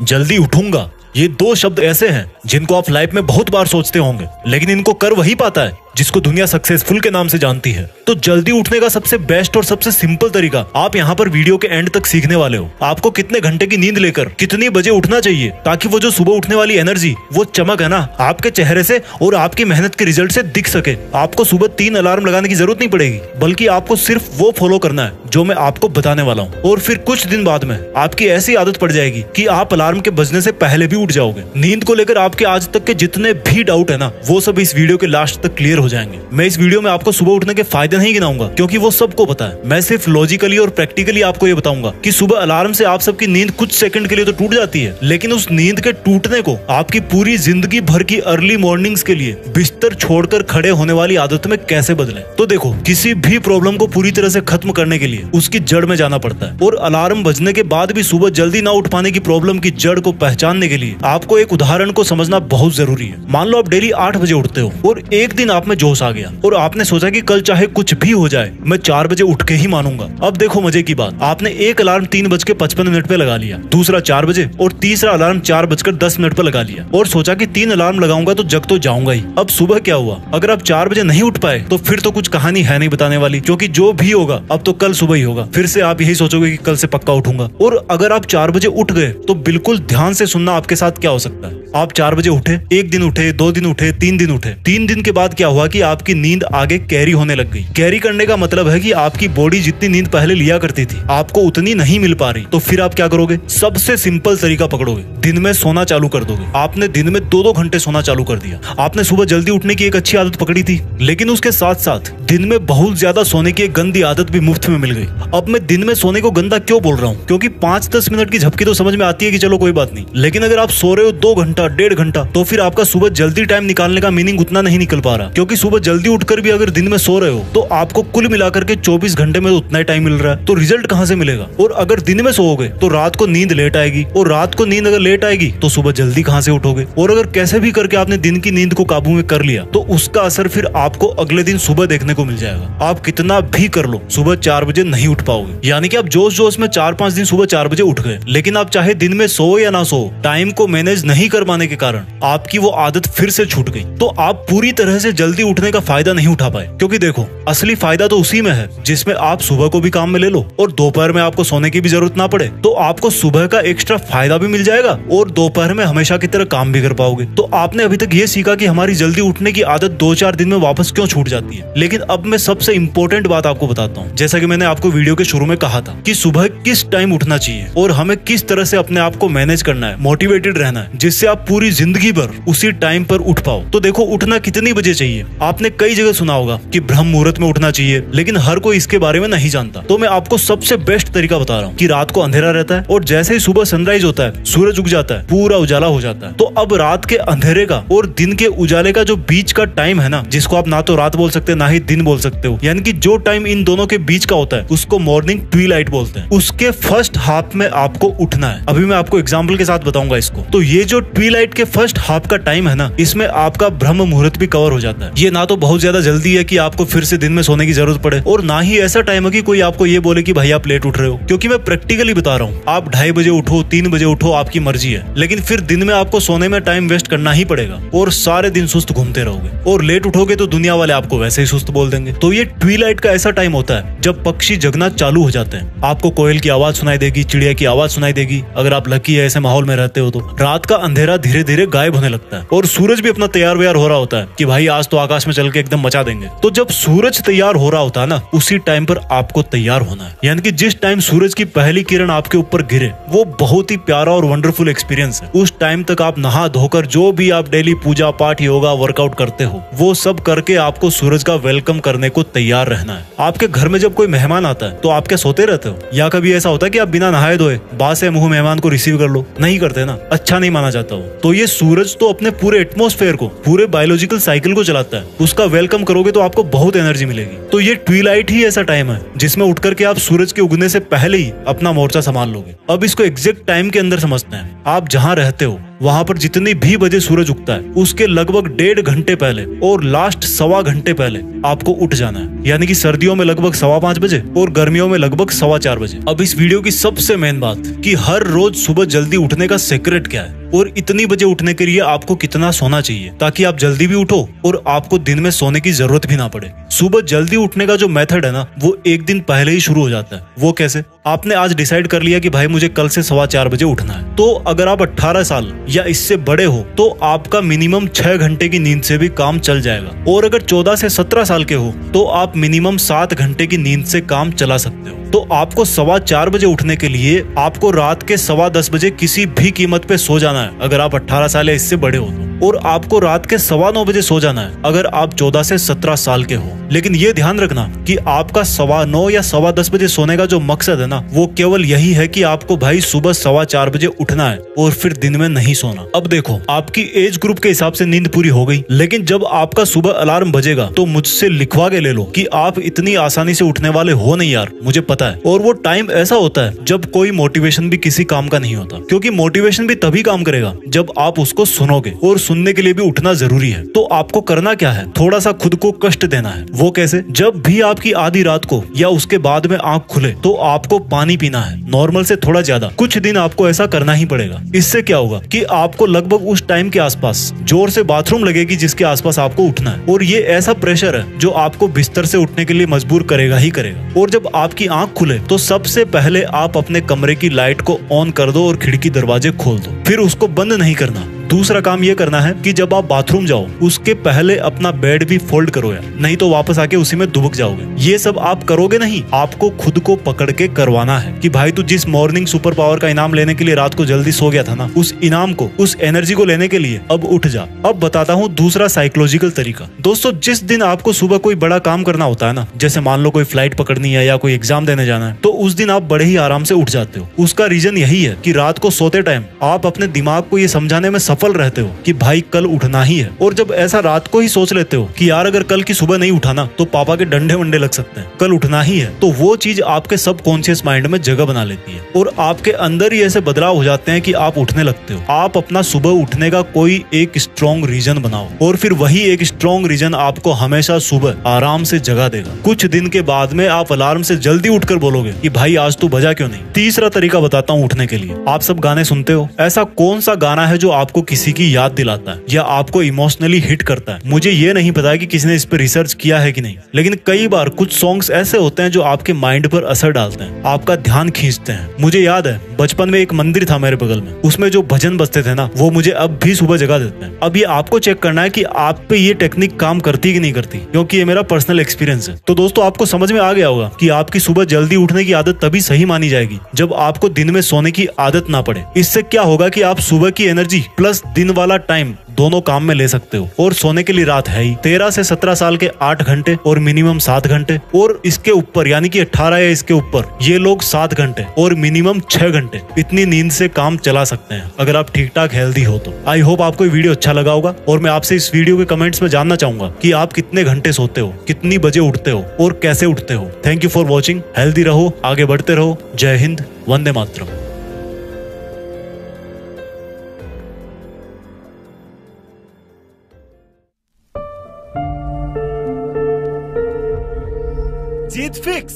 जल्दी उठूंगा, ये दो शब्द ऐसे हैं जिनको आप लाइफ में बहुत बार सोचते होंगे, लेकिन इनको कर वही पाता है जिसको दुनिया सक्सेसफुल के नाम से जानती है। तो जल्दी उठने का सबसे बेस्ट और सबसे सिंपल तरीका आप यहाँ पर वीडियो के एंड तक सीखने वाले हो। आपको कितने घंटे की नींद लेकर कितनी बजे उठना चाहिए ताकि वो जो सुबह उठने वाली एनर्जी, वो चमक है ना, आपके चेहरे से और आपकी मेहनत के रिजल्ट से दिख सके। आपको सुबह 3 अलार्म लगाने की जरूरत नहीं पड़ेगी, बल्कि आपको सिर्फ वो फॉलो करना है जो मैं आपको बताने वाला हूँ। और फिर कुछ दिन बाद में आपकी ऐसी आदत पड़ जाएगी कि आप अलार्म के बजने से पहले भी उठ जाओगे। नींद को लेकर आपके आज तक के जितने भी डाउट है ना, वो सब इस वीडियो के लास्ट तक क्लियर हो जाएंगे। मैं इस वीडियो में आपको सुबह उठने के फायदे नहीं गिनाऊंगा, क्योंकि वो सबको पता है। मैं सिर्फ लॉजिकली और प्रैक्टिकली आपको ये बताऊंगा कि सुबह अलार्म से आप सबकी नींद कुछ सेकंड के लिए तो टूट जाती है, लेकिन उस नींद के टूटने को आपकी पूरी जिंदगी भर की अर्ली मॉर्निंग्स के लिए बिस्तर छोड़कर खड़े होने वाली आदत में कैसे बदलें। तो देखो, किसी भी प्रॉब्लम को पूरी तरह से खत्म करने के लिए उसकी जड़ में जाना पड़ता है, और अलार्म बजने के बाद भी सुबह जल्दी ना उठ पाने की प्रॉब्लम की जड़ को पहचानने के लिए आपको एक उदाहरण को समझना बहुत जरूरी है। मान लो आप डेली 8 बजे उठते हो और एक दिन आप में जोश आ गया और आपने सोचा कि कल चाहे कुछ भी हो जाए मैं 4 बजे उठ के ही मानूंगा। अब देखो मजे की बात, आपने एक अलार्म 3:55 पे लगा लिया, दूसरा 4 बजे और तीसरा अलार्म 4:10 पे लगा लिया और सोचा कि 3 अलार्म लगाऊंगा तो जग तो जाऊंगा ही। अब सुबह क्या हुआ? अगर आप 4 बजे नहीं उठ पाए तो फिर तो कुछ कहानी है नहीं बताने वाली, क्योंकि जो भी होगा अब तो कल सुबह ही होगा। फिर से आप यही सोचोगे कि कल से पक्का उठूंगा। और अगर आप 4 बजे उठ गए तो बिल्कुल ध्यान से सुनना आपके साथ क्या हो सकता है। आप 4 बजे उठे, 1 दिन उठे, 2 दिन उठे, 3 दिन उठे। 3 दिन के बाद क्या हुआ कि आपकी नींद आगे कैरी होने लग गई। कैरी करने का मतलब है कि आपकी बॉडी जितनी नींद पहले लिया करती थी आपको उतनी नहीं मिल पा रही। तो फिर आप क्या करोगे? सबसे सिंपल तरीका पकड़ोगे, दिन में सोना चालू कर दोगे। आपने दिन में 2-2 घंटे सोना चालू कर दिया। आपने सुबह जल्दी उठने की एक अच्छी आदत पकड़ी थी, लेकिन उसके साथ साथ दिन में बहुत ज्यादा सोने की एक गंदी आदत भी मुफ्त में मिल गई। अब मैं दिन में सोने को गंदा क्यों बोल रहा हूँ? क्योंकि 5-10 मिनट की झपकी तो समझ में आती है कि चलो कोई बात नहीं, लेकिन अगर आप सो रहे हो 2 घंटा 1.5 घंटा तो फिर आपका सुबह जल्दी टाइम निकालने का मीनिंग उतना नहीं निकल पा रहा। क्योंकि सुबह जल्दी उठकर भी अगर दिन में सो रहे हो तो आपको कुल मिलाकर के 24 घंटे में उतना ही टाइम मिल रहा है, तो रिजल्ट कहाँ से मिलेगा? और अगर दिन में सोओगे तो रात को नींद लेट आएगी, और रात को नींद अगर लेट आएगी तो सुबह जल्दी कहाँ से उठोगे? और अगर कैसे भी करके आपने दिन की नींद को काबू में कर लिया तो उसका असर फिर आपको अगले दिन सुबह देखने को मिल जाएगा। आप कितना भी कर लो, सुबह 4 बजे नहीं उठ पाओगे। यानी कि आप जोश जोश में 4-5 दिन सुबह 4 बजे उठ गए, लेकिन आप चाहे दिन में सो या ना सो, टाइम को मैनेज नहीं कर पाने के कारण आपकी वो आदत फिर से छूट गई। तो आप पूरी तरह से जल्दी उठने का फायदा नहीं उठा पाए। क्योंकि देखो, असली फायदा तो उसी में है जिसमें आप सुबह को भी काम में ले लो और दोपहर में आपको सोने की भी जरूरत ना पड़े। तो आपको सुबह का एक्स्ट्रा फायदा भी मिल जाएगा और दोपहर में हमेशा की तरह काम भी कर पाओगे। तो आपने अभी तक ये सीखा कि हमारी जल्दी उठने की आदत 2-4 दिन में वापस क्यों छूट जाती है। लेकिन अब मैं सबसे इंपॉर्टेंट बात आपको बताता हूँ। जैसा कि मैंने आपको वीडियो के शुरू में कहा था कि सुबह किस टाइम उठना चाहिए और हमें किस तरह से अपने आप को मैनेज करना है, मोटिवेटेड रहना है, जिससे आप पूरी जिंदगी भर उसी टाइम पर उठ पाओ। तो देखो, उठना कितनी बजे चाहिए? आपने कई जगह सुना होगा कि ब्रह्म मुहूर्त में उठना चाहिए, लेकिन हर कोई इसके बारे में नहीं जानता। तो मैं आपको सबसे बेस्ट तरीका बता रहा हूँ कि रात को अंधेरा रहता है और जैसे ही सुबह सनराइज होता है, सूरज उग जाता है, पूरा उजाला हो जाता है। तो अब रात के अंधेरे का और दिन के उजाले का जो बीच का टाइम है ना, जिसको आप ना तो रात बोल सकते ना ही दिन बोल सकते हो, यानी कि जो टाइम इन दोनों के बीच का होता है उसको मॉर्निंग ट्विलाइट बोलते हैं। उसके फर्स्ट हाफ में आपको उठना है। अभी मैं आपको एग्जाम्पल के साथ बताऊंगा इसको। तो ये जो ट्विलाइट के फर्स्ट हाफ का टाइम है ना, इसमें आपका ब्रह्म मुहूर्त भी कवर हो जाता है। ये ना तो बहुत ज्यादा जल्दी है कि आपको फिर से दिन में सोने की जरूरत पड़े, और ना ही ऐसा टाइम है कि कोई आपको ये बोले कि भाई आप लेट उठ रहे हो। क्योंकि मैं प्रैक्टिकली बता रहा हूँ, आप 2:30 बजे उठो, 3 बजे उठो, आपकी मर्जी है, लेकिन फिर दिन में आपको सोने में टाइम वेस्ट करना ही पड़ेगा और सारे दिन सुस्त घूमते रहोगे। और लेट उठोगे तो दुनिया वाले आपको वैसे ही सुस्त बोल देंगे। तो ये ट्विलाइट का ऐसा टाइम होता है जब पक्षी जगना चालू हो जाते हैं। आपको कोयल की आवाज सुनाई देगी, चिड़िया की आवाज सुनाई देगी। अगर आप लकी है, ऐसे माहौल में रहते हो, तो रात का अंधेरा धीरे धीरे गायब होने लगता है और सूरज भी अपना तैयार व्यार हो रहा होता है कि भाई आज तो आकाश में चल के एकदम मचा देंगे। तो जब सूरज तैयार हो रहा होता है ना, उसी टाइम पर आपको तैयार होना है। यानी कि जिस टाइम सूरज की पहली किरण आपके ऊपर गिरे, वो बहुत ही प्यारा और वंडरफुल एक्सपीरियंस है। उस टाइम तक आप नहा धोकर जो भी आप डेली पूजा पाठ, योगा, वर्कआउट करते हो, वो सब करके आपको सूरज का वेलकम करने को तैयार रहना है। आपके घर में जब कोई मेहमान आता है तो आप क्या सोते रहते हो? या कभी ऐसा होता है कि आप बिना नहाए धोए बासे मुंह मेहमान को रिसीव कर लो? नहीं करते ना, अच्छा नहीं माना जाता हो। तो ये सूरज तो अपने पूरे एटमॉस्फेयर को, पूरे बायोलॉजिकल साइकिल को चलाता है। उसका वेलकम करोगे तो आपको बहुत एनर्जी मिलेगी। तो ये ट्विलाइट ही ऐसा टाइम है जिसमें उठ करके आप सूरज के उगने से पहले ही अपना मोर्चा संभाल लोगे। अब इसको एग्जैक्ट टाइम के अंदर समझते हैं। आप जहाँ रहते हो वहाँ पर जितनी भी बजे सूरज उगता है उसके लगभग 1.5 घंटे पहले और लास्ट 1.25 घंटे पहले आपको उठ जाना है। यानी कि सर्दियों में लगभग 5:15 बजे और गर्मियों में लगभग 4:15 बजे। अब इस वीडियो की सबसे मेन बात कि हर रोज सुबह जल्दी उठने का सीक्रेट क्या है और इतनी बजे उठने के लिए आपको कितना सोना चाहिए ताकि आप जल्दी भी उठो और आपको दिन में सोने की जरूरत भी ना पड़े। सुबह जल्दी उठने का जो मेथड है ना वो एक दिन पहले ही शुरू हो जाता है। वो कैसे? आपने आज डिसाइड कर लिया कि भाई मुझे कल से 4:15 बजे उठना है, तो अगर आप 18 साल या इससे बड़े हो तो आपका मिनिमम 6 घंटे की नींद से भी काम चल जाएगा और अगर 14 से 17 साल के हो तो आप मिनिमम 7 घंटे की नींद से काम चला सकते हो। तो आपको 4:15 बजे उठने के लिए आपको रात के 10:15 बजे किसी भी कीमत पे सो जाना है अगर आप 18 साल या इससे बड़े हो तो, और आपको रात के 9:15 बजे सो जाना है अगर आप 14 से 17 साल के हो। लेकिन ये ध्यान रखना कि आपका 9:15 या 10:15 बजे सोने का जो मकसद है ना वो केवल यही है कि आपको भाई सुबह 4:15 बजे उठना है और फिर दिन में नहीं सोना। अब देखो, आपकी एज ग्रुप के हिसाब से नींद पूरी हो गई, लेकिन जब आपका सुबह अलार्म बजेगा तो मुझसे लिखवा के ले लो कि आप इतनी आसानी से उठने वाले हो नहीं यार, मुझे पता है। और वो टाइम ऐसा होता है जब कोई मोटिवेशन भी किसी काम का नहीं होता, क्योंकि मोटिवेशन भी तभी काम करेगा जब आप उसको सुनोगे और सुनने के लिए भी उठना जरूरी है। तो आपको करना क्या है? थोड़ा सा खुद को कष्ट देना है। वो कैसे? जब भी आपकी आधी रात को या उसके बाद में आंख खुले तो आपको पानी पीना है, नॉर्मल से थोड़ा ज्यादा। कुछ दिन आपको ऐसा करना ही पड़ेगा। इससे क्या होगा कि आपको लगभग उस टाइम के आसपास जोर से बाथरूम लगेगी जिसके आसपास आपको उठना है, और ये ऐसा प्रेशर है जो आपको बिस्तर से उठने के लिए मजबूर करेगा ही करेगा। और जब आपकी आंख खुले तो सबसे पहले आप अपने कमरे की लाइट को ऑन कर दो और खिड़की दरवाजे खोल दो, फिर उसको बंद नहीं करना। दूसरा काम ये करना है कि जब आप बाथरूम जाओ उसके पहले अपना बेड भी फोल्ड करो यार, नहीं तो वापस आके उसी में दुबक जाओगे। ये सब आप करोगे नहीं, आपको खुद को पकड़ के करवाना है कि भाई तू जिस मॉर्निंग सुपर पावर का इनाम लेने के लिए रात को जल्दी सो गया था ना, उस इनाम को, उस एनर्जी को लेने के लिए अब उठ जा। अब बताता हूँ दूसरा साइकोलॉजिकल तरीका। दोस्तों, जिस दिन आपको सुबह कोई बड़ा काम करना होता है ना, जैसे मान लो कोई फ्लाइट पकड़नी है या कोई एग्जाम देने जाना है, तो उस दिन आप बड़े ही आराम से उठ जाते हो। उसका रीजन यही है कि रात को सोते टाइम आप अपने दिमाग को ये समझाने में सफल रहते हो कि भाई कल उठना ही है। और जब ऐसा रात को ही सोच लेते हो कि यार अगर कल की सुबह नहीं उठाना तो पापा के डंडे वंडे लग सकते हैं, कल उठना ही है, तो वो चीज आपके सबकॉन्शियस माइंड में जगह बना लेती है और आपके अंदर ही ऐसे बदलाव हो जाते हैं कि आप उठने लगते हो। आप अपना सुबह उठने का कोई एक स्ट्रॉन्ग रीजन बनाओ और फिर वही एक स्ट्रॉन्ग रीजन आपको हमेशा सुबह आराम से जगा देगा। कुछ दिन के बाद में आप अलार्म से जल्दी उठकर बोलोगे कि भाई आज तू बजा क्यों नहीं। तीसरा तरीका बताता हूँ उठने के लिए। आप सब गाने सुनते हो, ऐसा कौन सा गाना है जो आपको किसी की याद दिलाता है या आपको इमोशनली हिट करता है? मुझे ये नहीं पता कि किसी ने इस पे रिसर्च किया है कि नहीं, लेकिन कई बार कुछ सॉन्ग्स ऐसे होते हैं जो आपके माइंड पर असर डालते हैं, आपका ध्यान खींचते हैं। मुझे याद है बचपन में एक मंदिर था मेरे बगल में, उसमें जो भजन बजते थे ना वो मुझे अब भी सुबह जगा देते हैं। अब ये आपको चेक करना है कि आप पे ये टेक्निक काम करती कि नहीं करती, क्योंकि ये मेरा पर्सनल एक्सपीरियंस है। तो दोस्तों, आपको समझ में आ गया होगा कि आपकी सुबह जल्दी उठने की आदत तभी सही मानी जाएगी जब आपको दिन में सोने की आदत ना पड़े। इससे क्या होगा कि आप सुबह की एनर्जी प्लस दिन वाला टाइम दोनों काम में ले सकते हो। और सोने के लिए रात है ही 13 से 17 साल के 8 घंटे और मिनिमम 7 घंटे, और इसके ऊपर यानी कि 18 या इसके ऊपर ये लोग 7 घंटे और मिनिमम 6 घंटे इतनी नींद से काम चला सकते हैं अगर आप ठीक ठाक हेल्दी हो तो। आई होप आपको ये वीडियो अच्छा लगा होगा और मैं आपसे इस वीडियो के कमेंट्स में जानना चाहूंगा कि आप कितने घंटे सोते हो, कितनी बजे उठते हो और कैसे उठते हो। Thank you for watching. Healthy रहो, आगे बढ़ते रहो। जय हिंद, वंदे मातरम। जीत फिक्स।